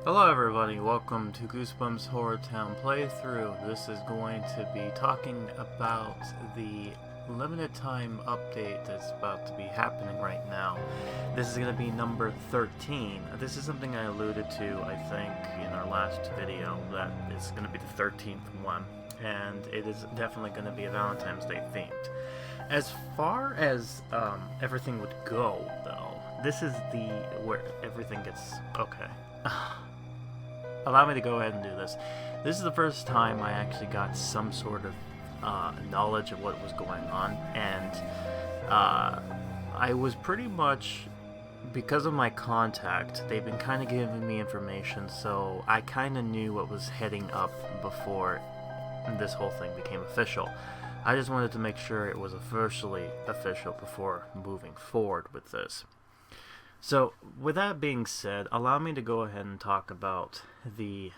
Hello everybody, welcome to Goosebumps HorrorTown playthrough. This is going to be talking about the limited time update that's about to be happening right now. This is going to be number 13. This is something I alluded to, I think, in our last video, that it's going to be the 13th one, and it is definitely going to be a Valentine's Day themed. As far as everything would go, though, this is where everything gets... okay. Allow me to go ahead and do this. This is the first time I actually got some sort of knowledge of what was going on, and I was pretty much, because of my contact, they've been kind of giving me information, so I kind of knew what was heading up before this whole thing became official. I just wanted to make sure it was officially official before moving forward with this. So, with that being said, allow me to go ahead and talk about the,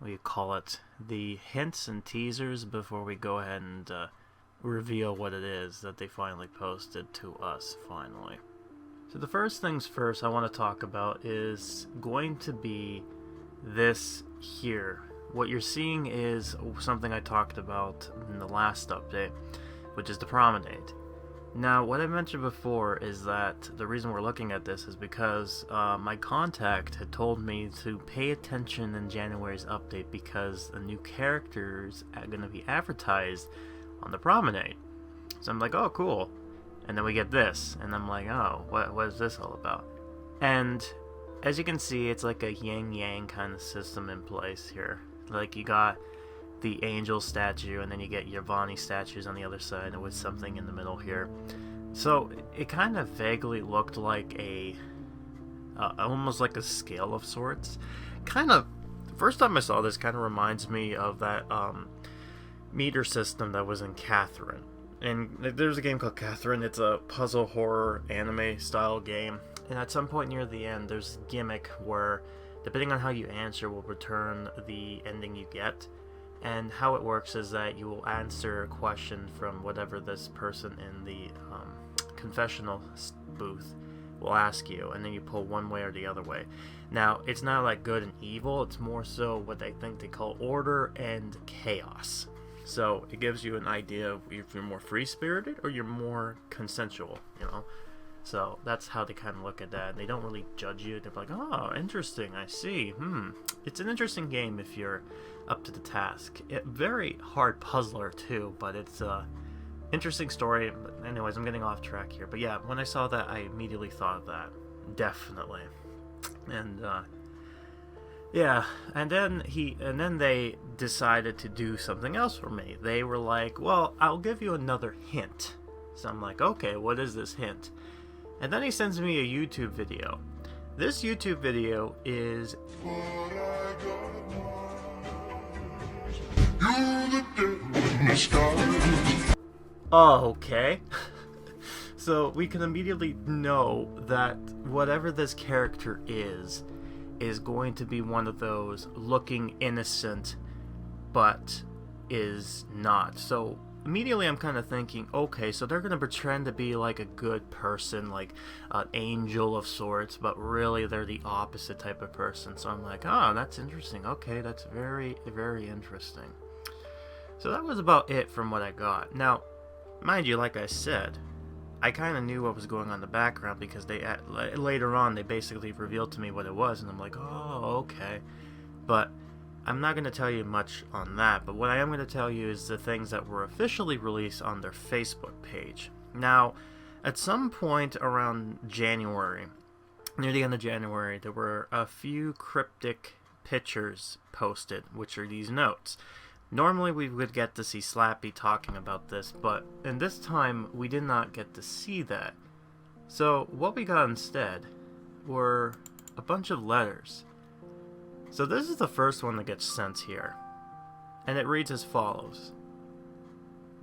the hints and teasers before we go ahead and reveal what it is that they finally posted to us, finally. So the first things first I want to talk about is going to be this here. What you're seeing is something I talked about in the last update, which is the promenade. Now, what I mentioned before is that the reason we're looking at this is because my contact had told me to pay attention in January's update because the new characters are going to be advertised on the promenade. So I'm like, oh, cool. And then we get this, and I'm like, oh, what is this all about? And as you can see, it's like a yin-yang kind of system in place here. Like, you got the angel statue, and then you get your Vani statues on the other side, and with something in the middle here. So it kind of vaguely looked like almost like a scale of sorts. Kind of, the first time I saw this, kind of reminds me of that meter system that was in Catherine. And there's a game called Catherine. It's a puzzle horror anime style game, and at some point near the end, there's a gimmick where, depending on how you answer, will return the ending you get. And how it works is that you will answer a question from whatever this person in the confessional booth will ask you, and then you pull one way or the other way. Now, it's not like good and evil, it's more so what I think they call order and chaos. So it gives you an idea of if you're more free-spirited or you're more consensual, you know? So that's how they kind of look at that. They don't really judge you. They're like, oh, interesting, I see. It's an interesting game if you're up to the task. Very hard puzzler too, but it's a interesting story. But anyways, I'm getting off track here. But yeah, when I saw that, I immediately thought of that. Definitely. And yeah, and then they decided to do something else for me. They were like, well, I'll give you another hint. So I'm like, okay, what is this hint? And then he sends me a YouTube video. This YouTube video is... oh, okay. So we can immediately know that whatever this character is going to be one of those looking innocent, but is not. So immediately I'm kind of thinking, okay, so they're going to pretend to be like a good person, like an angel of sorts, but really they're the opposite type of person. So I'm like, oh, that's interesting. Okay, that's very, very interesting. So that was about it from what I got. Now, mind you, like I said, I kind of knew what was going on in the background because they later on they basically revealed to me what it was, and I'm like, oh, okay. But I'm not going to tell you much on that, but what I am going to tell you is the things that were officially released on their Facebook page. Now, at some point around January, near the end of January, there were a few cryptic pictures posted, which are these notes. Normally we would get to see Slappy talking about this, but in this time we did not get to see that. So what we got instead were a bunch of letters. So this is the first one that gets sent here, and it reads as follows.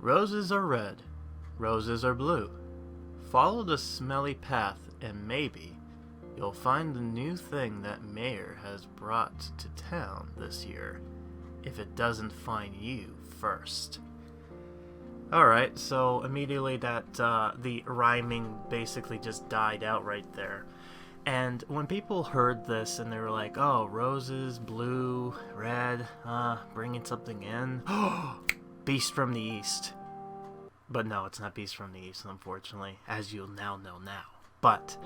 Roses are red, roses are blue. Follow the smelly path and maybe you'll find the new thing that Mayor has brought to town this year, if it doesn't find you first. Alright, so immediately that the rhyming basically just died out right there. And when people heard this and they were like, oh, roses, blue, red, bringing something in. Beast from the East. But no, it's not Beast from the East, unfortunately, as you'll now know now. But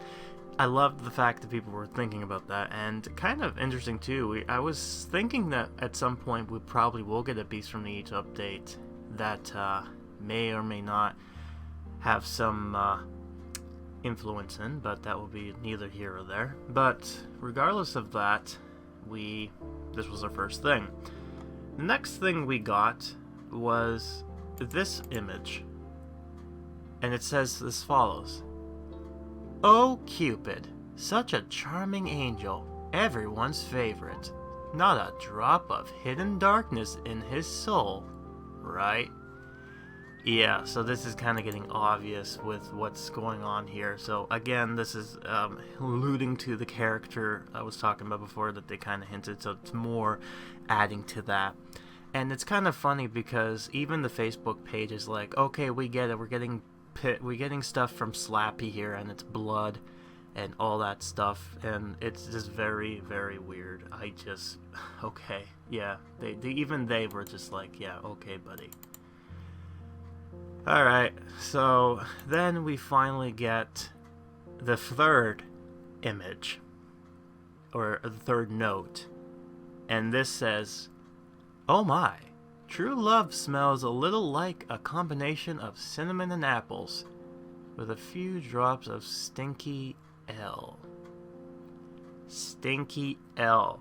I loved the fact that people were thinking about that, and kind of interesting too. I was thinking that at some point we probably will get a Beast from the East update that may or may not have some influence in, but that will be neither here or there. But regardless of that, this was our first thing. The next thing we got was this image, and it says as follows: "Oh Cupid, such a charming angel, everyone's favorite. Not a drop of hidden darkness in his soul, right?" Yeah, so this is kind of getting obvious with what's going on here. So again, this is alluding to the character I was talking about before that they kind of hinted, so it's more adding to that. And it's kind of funny because even the Facebook page is like, okay, we get it, we're getting stuff from Slappy here, and it's blood and all that stuff, and it's just very, very weird. Okay, yeah, even they were just like, yeah, okay, buddy. Alright, so then we finally get the third image, or the third note, and this says, "Oh my, true love smells a little like a combination of cinnamon and apples, with a few drops of stinky L." Stinky L.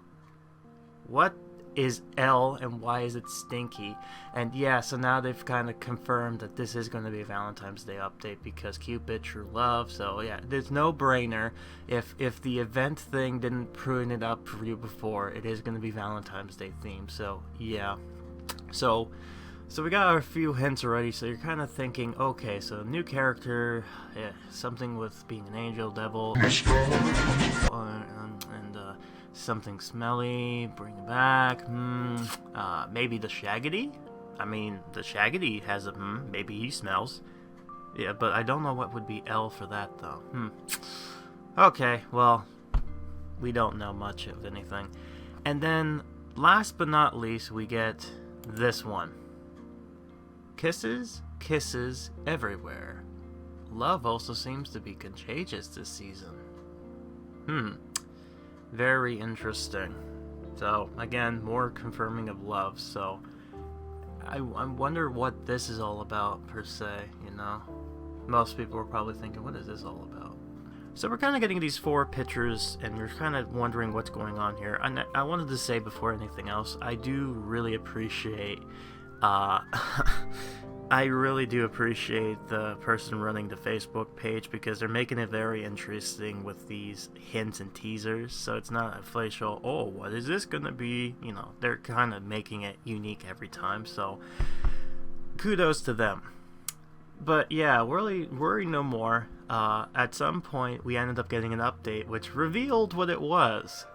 What is L and why is it stinky? And yeah, so now they've kind of confirmed that this is going to be a Valentine's Day update because Cupid, true love. So yeah, there's no brainer. If the event thing didn't prune it up for you before, it is going to be Valentine's Day themed. So yeah, so we got our few hints already. So you're kind of thinking, okay, so new character, yeah, something with being an angel, devil, and something smelly, bring it back. Maybe the Shaggedy. I mean, the Shaggedy has a maybe he smells. Yeah, but I don't know what would be L for that though. Okay, well, we don't know much of anything. And then, last but not least, we get this one. Kisses, kisses everywhere. Love also seems to be contagious this season. Very interesting. So, again, more confirming of love. So, I wonder what this is all about, per se, you know? Most people are probably thinking, what is this all about? So we're kind of getting these 4 pictures, and we're kind of wondering what's going on here. And I wanted to say before anything else, I do really appreciate I really do appreciate the person running the Facebook page because they're making it very interesting with these hints and teasers. So it's not a facial, oh, what is this gonna be? You know, they're kind of making it unique every time. So kudos to them. But yeah, worry no more. At some point, we ended up getting an update which revealed what it was.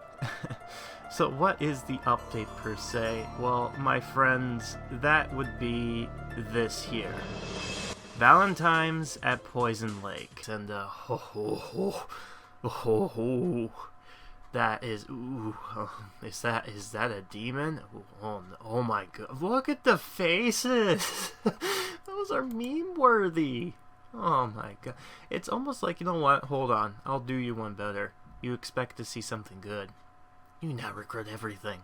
So what is the update per se? Well, my friends, that would be this here. Valentine's at Poison Lake. And that is, is that a demon? Oh my god, look at the faces. Those are meme worthy. Oh my god, it's almost like, you know what, hold on, I'll do you one better. You expect to see something good, you now regret everything.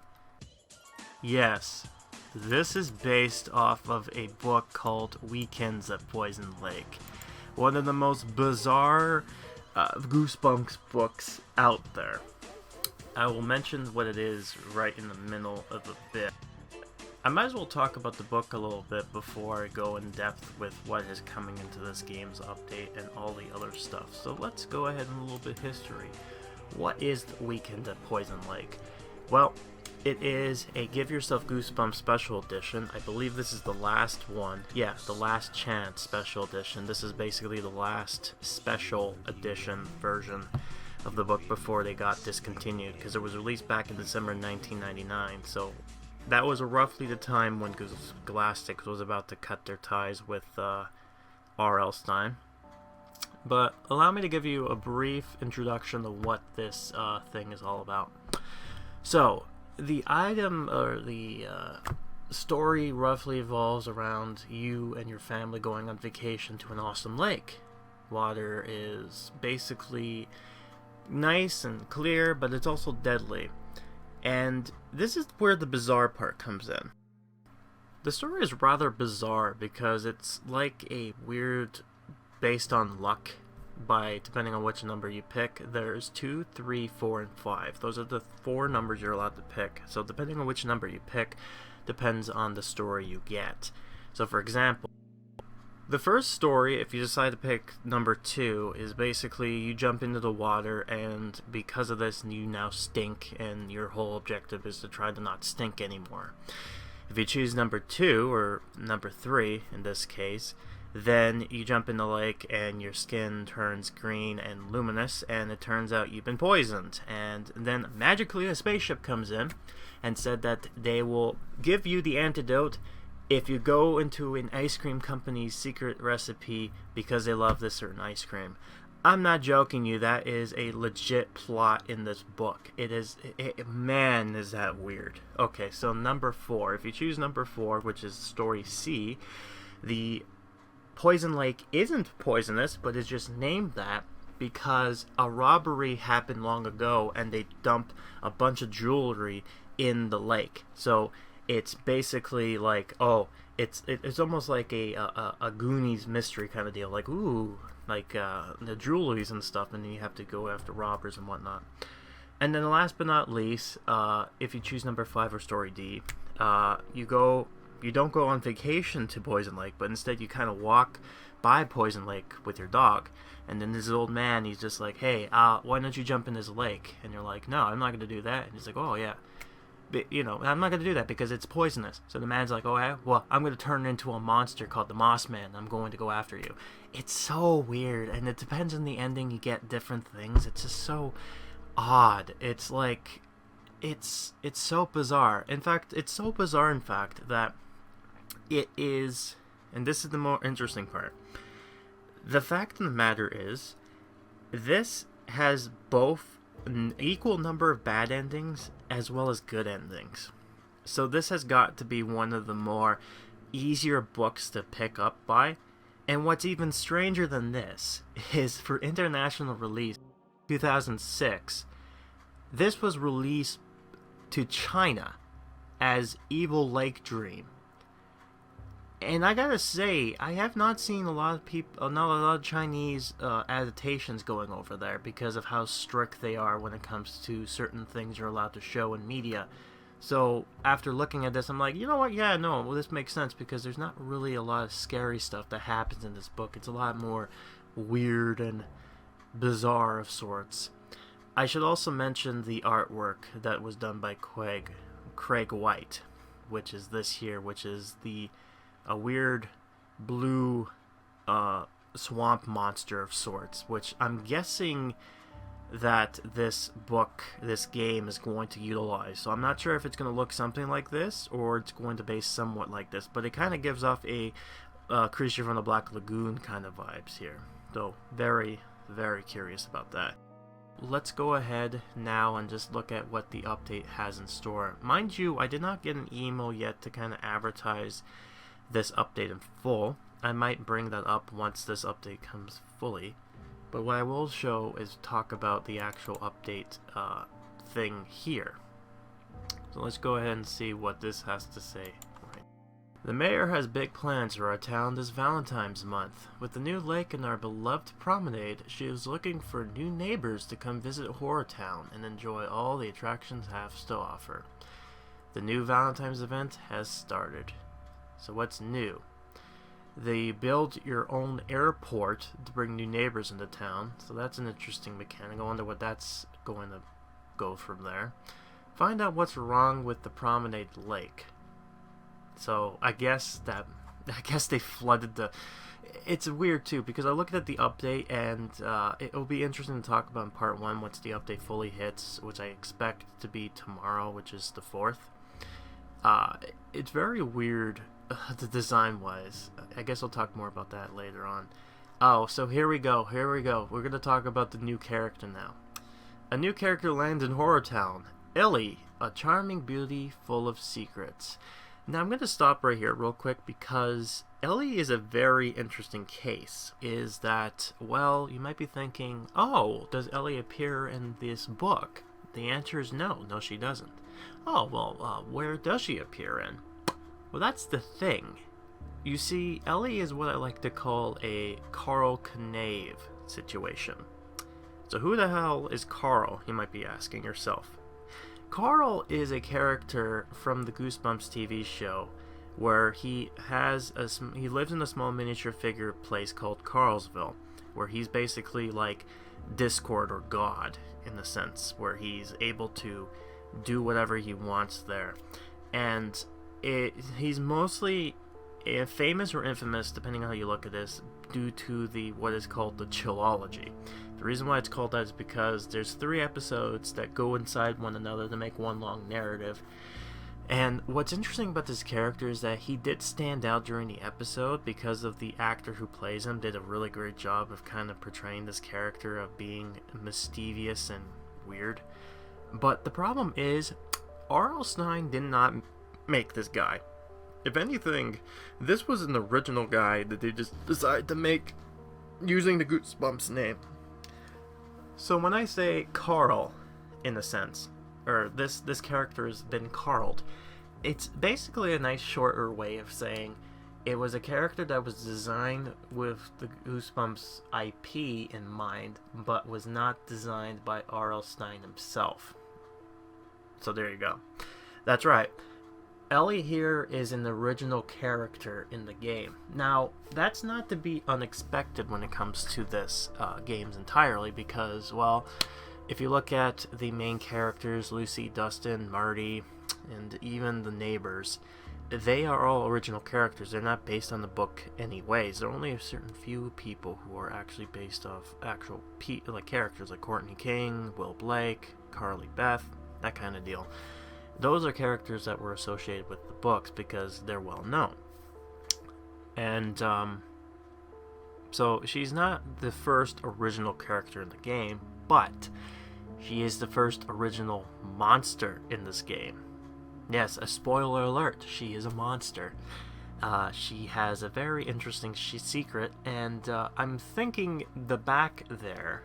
Yes, this is based off of a book called Weekends at Poison Lake. One of the most bizarre Goosebumps books out there. I will mention what it is right in the middle of the bit. I might as well talk about the book a little bit before I go in depth with what is coming into this game's update and all the other stuff. So let's go ahead and a little bit history. What is the Weekend at Poison Lake? Well, it is a Give Yourself Goosebumps Special Edition. I believe this is the last one. Yeah, the Last Chance Special Edition. This is basically the last special edition version of the book before they got discontinued, because it was released back in December 1999. So that was roughly the time when Scholastic was about to cut their ties with R.L. Stine. But allow me to give you a brief introduction to what this thing is all about. So, the item, or the story roughly evolves around you and your family going on vacation to an awesome lake. Water is basically nice and clear, but it's also deadly. And this is where the bizarre part comes in. The story is rather bizarre because it's like a weird based on luck by depending on which number you pick. There's 2, 3, 4, and 5. Those are the 4 numbers you're allowed to pick. So depending on which number you pick depends on the story you get. So for example, the first story, if you decide to pick number 2, is basically you jump into the water, and because of this you now stink, and your whole objective is to try to not stink anymore. If you choose number 2, or number 3 in this case, then you jump in the lake and your skin turns green and luminous, and it turns out you've been poisoned. And then magically a spaceship comes in and said that they will give you the antidote if you go into an ice cream company's secret recipe because they love this certain ice cream. I'm not joking you, that is a legit plot in this book. Man, is that weird. Okay, so number 4. If you choose number 4, which is story C, the Poison Lake isn't poisonous, but is just named that because a robbery happened long ago and they dumped a bunch of jewelry in the lake. So it's basically like, it's almost like a Goonies mystery kind of deal. Like, ooh, like the jewelries and stuff, and then you have to go after robbers and whatnot. And then last but not least, if you choose number 5 or story D, you don't go on vacation to Poison Lake, but instead you kind of walk by Poison Lake with your dog. And then this old man, he's just like, hey, why don't you jump in this lake? And you're like, no, I'm not going to do that. And he's like, oh, yeah. But, I'm not going to do that because it's poisonous. So the man's like, oh, yeah? Well, I'm going to turn into a monster called the Moss Man. I'm going to go after you. It's so weird, and it depends on the ending. You get different things. It's just so odd. It's like, it's so bizarre. In fact, it's so bizarre, that it is, and this is the more interesting part, the fact of the matter is, this has both an equal number of bad endings as well as good endings. So this has got to be one of the more easier books to pick up by. And what's even stranger than this is, for international release 2006, this was released to China as Evil Lake Dream. And I gotta say, I have not seen a lot of Chinese adaptations going over there because of how strict they are when it comes to certain things you're allowed to show in media. So after looking at this, I'm like, you know what? Yeah, no, well, this makes sense because there's not really a lot of scary stuff that happens in this book. It's a lot more weird and bizarre of sorts. I should also mention the artwork that was done by Craig White, which is this here, which is a weird blue swamp monster of sorts, which I'm guessing that this game is going to utilize. So I'm not sure if it's going to look something like this or it's going to be somewhat like this, but it kind of gives off a Creature from the Black Lagoon kind of vibes here. So very, very curious about that. Let's go ahead now and just look at what the update has in store. Mind you, I did not get an email yet to kind of advertise this update in full. I might bring that up once this update comes fully. But what I will show is talk about the actual update thing here. So let's go ahead and see what this has to say. The mayor has big plans for our town this Valentine's month. With the new lake and our beloved promenade, she is looking for new neighbors to come visit HorrorTown and enjoy all the attractions have to offer. The new Valentine's event has started. So what's new? They build your own airport to bring new neighbors into town, so that's an interesting mechanic. I wonder what that's going to go from there. Find out what's wrong with the promenade lake. So I guess they flooded the. It's weird too because I looked at the update and it'll be interesting to talk about in part 1 once the update fully hits, which I expect to be tomorrow, which is the 4th. It's very weird. The design wise, I guess I'll talk more about that later on. Oh, so here we go. We're going to talk about the new character now. A new character lands in HorrorTown. Ellie, a charming beauty full of secrets. Now I'm going to stop right here real quick because Ellie is a very interesting case. Is that, well, you might be thinking, oh, does Ellie appear in this book? The answer is no. No, she doesn't. Oh, well, where does she appear in? Well, that's the thing. You see, Ellie is what I like to call a Carl Knave situation. So who the hell is Carl, you might be asking yourself. Carl is a character from the Goosebumps TV show where he lives in a small miniature figure place called Carlsville, where he's basically like Discord or God in a sense, where he's able to do whatever he wants there. And he's mostly famous or infamous, depending on how you look at this, due to what is called the Chillology. The reason why it's called that is because there's 3 episodes that go inside one another to make one long narrative. And what's interesting about this character is that he did stand out during the episode because of the actor who plays him did a really great job of kind of portraying this character of being mischievous and weird. But the problem is, R.L. Stine did not make this guy. If anything, this was an original guy that they just decided to make using the Goosebumps name. So when I say Carl, in a sense, or this character has been Carled, it's basically a nice shorter way of saying it was a character that was designed with the Goosebumps IP in mind, but was not designed by R.L. Stine himself. So there you go. That's right. Ellie here is an original character in the game. Now, that's not to be unexpected when it comes to this games entirely, because, well, if you look at the main characters, Lucy, Dustin, Marty, and even the neighbors, they are all original characters. They're not based on the book anyways. There are only a certain few people who are actually based off actual characters, like Courtney King, Will Blake, Carly Beth, that kind of deal. Those are characters that were associated with the books because they're well known. And so she's not the first original character in the game, but she is the first original monster in this game. Yes, a spoiler alert, she is a monster. She has a very interesting secret, and I'm thinking the back there,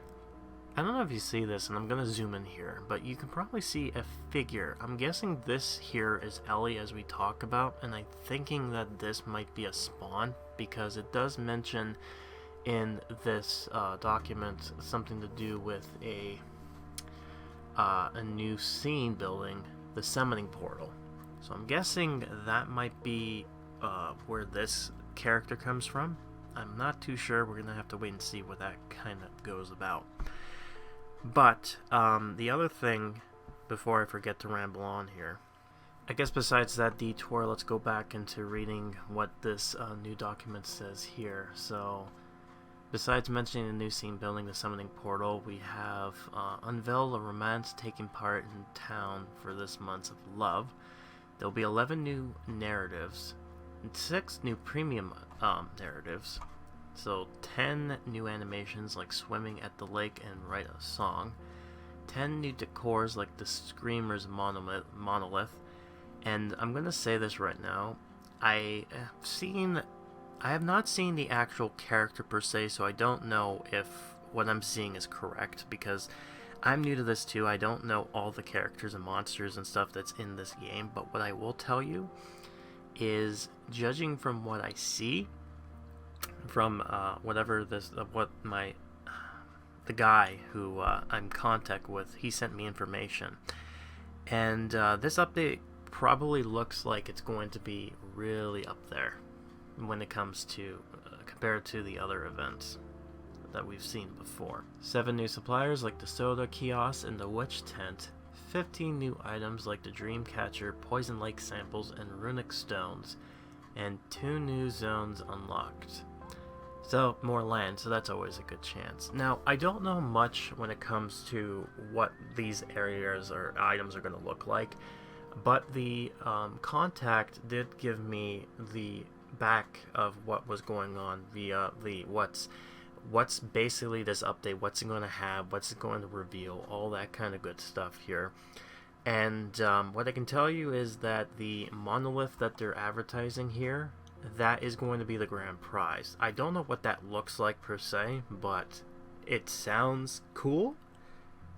I don't know if you see this, and I'm going to zoom in here, but you can probably see a figure. I'm guessing this here is Ellie as we talk about, and I'm thinking that this might be a spawn, because it does mention in this document something to do with a new scene building, the summoning portal. So I'm guessing that might be where this character comes from. I'm not too sure. We're going to have to wait and see what that kind of goes about. But the other thing, before I forget to ramble on here, I guess besides that detour, let's go back into reading what this new document says here. So, besides mentioning the new scene building, the summoning portal, we have unveiled a romance taking part in town for this month of love. There will be 11 new narratives, 6 new premium narratives. So 10 new animations like swimming at the lake and write a song, 10 new decors like the Screamer's monolith, and I'm going to say this right now, I have not seen the actual character per se, so I don't know if what I'm seeing is correct, because I'm new to this too. I don't know all the characters and monsters and stuff that's in this game, but what I will tell you is, judging from what I see, from the guy who I'm in contact with, he sent me information, and this update probably looks like it's going to be really up there when it comes to compared to the other events that we've seen before. 7 new suppliers like the soda kiosk and the witch tent, 15 new items like the dream catcher, poison lake samples, and runic stones, and 2 new zones unlocked. So, more land, so that's always a good chance. Now, I don't know much when it comes to what these areas or items are going to look like, but the contact did give me the back of what was going on via what's basically this update, what's it going to have, what's it going to reveal, all that kind of good stuff here. And what I can tell you is that the monolith that they're advertising here, that is going to be the grand prize. I don't know what that looks like per se, but it sounds cool.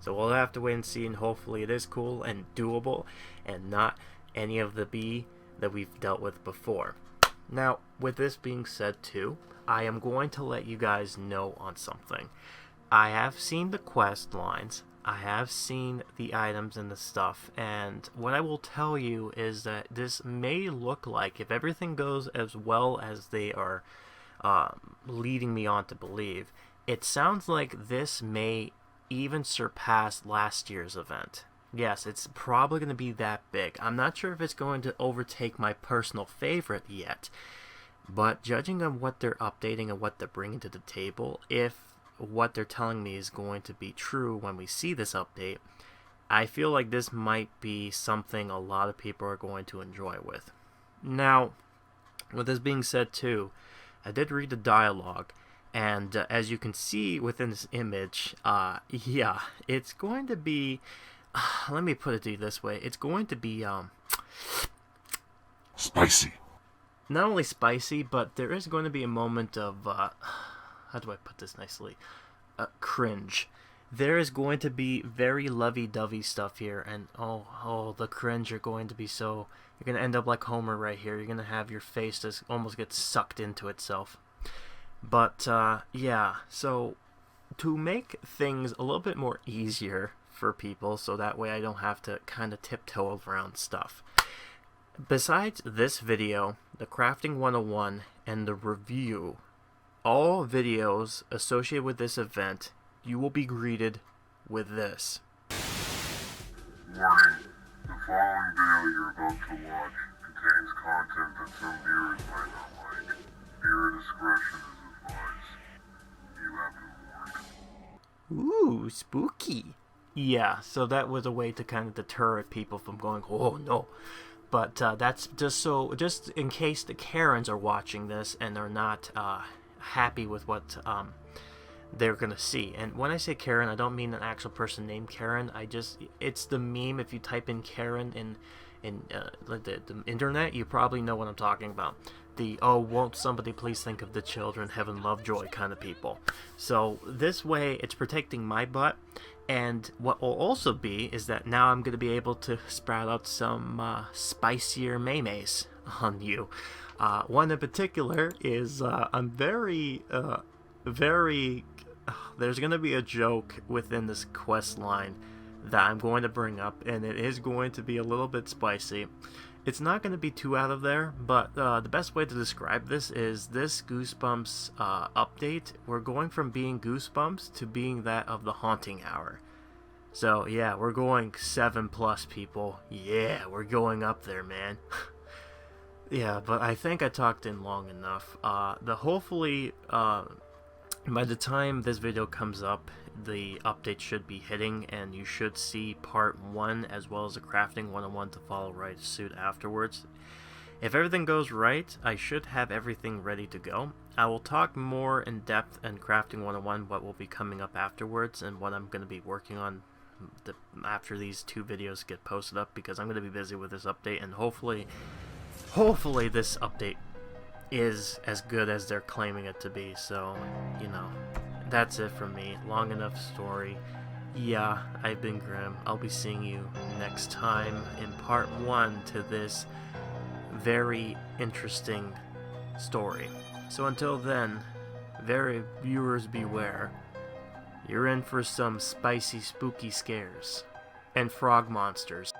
So we'll have to wait and see, and hopefully it is cool and doable and not any of the B that we've dealt with before. Now, with this being said too, I am going to let you guys know on something. I have seen the quest lines, I have seen the items and the stuff, and what I will tell you is that this may look like, if everything goes as well as they are leading me on to believe, it sounds like this may even surpass last year's event. Yes, it's probably going to be that big. I'm not sure if it's going to overtake my personal favorite yet, but judging on what they're updating and what they're bringing to the table, if what they're telling me is going to be true when we see this update, I feel like this might be something a lot of people are going to enjoy with. Now, with this being said too, I did read the dialogue, and as you can see within this image, yeah, it's going to be, let me put it to you this way, it's going to be, spicy. Not only spicy, but there is going to be a moment of, how do I put this nicely, cringe. There is going to be very lovey-dovey stuff here, and oh, the cringe are going to be so, you're going to end up like Homer right here. You're going to have your face just almost get sucked into itself. But, yeah, so to make things a little bit more easier for people, so that way I don't have to kind of tiptoe around stuff. Besides this video, the Crafting 101, and the review, all videos associated with this event, you will be greeted with this. Warning, the following video you're about to watch contains content that some viewers might not like. Viewer discretion is advised. You have been warned. Ooh, spooky. Yeah, so that was a way to kind of deter people from going, oh no. But that's just in case the Karens are watching this and they're not happy with what they're gonna see. And when I say Karen, I don't mean an actual person named Karen. It's the meme. If you type in Karen in the internet, you probably know what I'm talking about. The oh, won't somebody please think of the children, heaven, love, joy kind of people. So this way, it's protecting my butt. And what will also be is that now I'm going to be able to sprout out some spicier maymays on you. One in particular is I'm very, there's going to be a joke within this quest line that I'm going to bring up, and it is going to be a little bit spicy. It's not going to be too out of there, but the best way to describe this is this Goosebumps update. We're going from being Goosebumps to being that of the Haunting Hour. So yeah, we're going 7+ people. Yeah, we're going up there, man. Yeah, but I think I talked in long enough. Hopefully, by the time this video comes up, the update should be hitting, and you should see part 1 as well as the Crafting 101 to follow right suit afterwards. If everything goes right, I should have everything ready to go. I will talk more in depth in Crafting 101, what will be coming up afterwards, and what I'm going to be working on after these 2 videos get posted up, because I'm going to be busy with this update, and hopefully this update is as good as they're claiming it to be. So, you know, that's it from me. Long enough story. Yeah, I've been Grim. I'll be seeing you next time in part 1 to this very interesting story. So until then, very viewers beware. You're in for some spicy, spooky scares. And frog monsters.